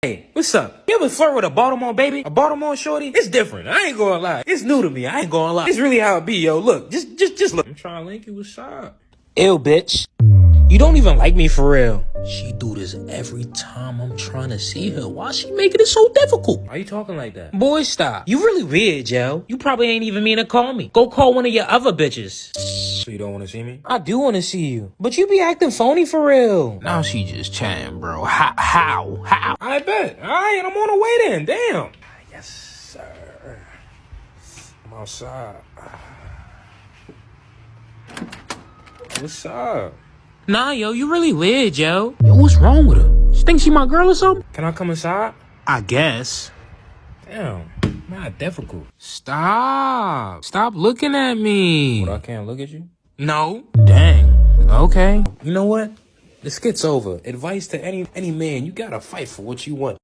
Hey, what's up? You ever flirt with a Baltimore baby? A Baltimore shorty? It's different. I ain't gonna lie. It's new to me. I ain't gonna lie. It's really how it be, yo. Look, just look. I'm trying to link you. What's up? Ew, bitch. You don't even like me for real. She do this every time I'm trying to see her. Why she making it so difficult? Why you talking like that? Boy, stop. You really weird, yo. You probably ain't even mean to call me. Go call one of your other bitches. So you don't want to see me? I do want to see you. But you be acting phony for real. Now she just chatting, bro. How? I bet. All right, I'm on the way then. Damn. Yes, sir. I'm outside. What's up? Nah, yo, you really weird, yo. Yo, what's wrong with her? She think she my girl or something? Can I come inside? I guess. Damn, not difficult. Stop looking at me. What, I can't look at you? No. Dang, okay. You know what? The skit's over. Advice to any man, you gotta fight for what you want.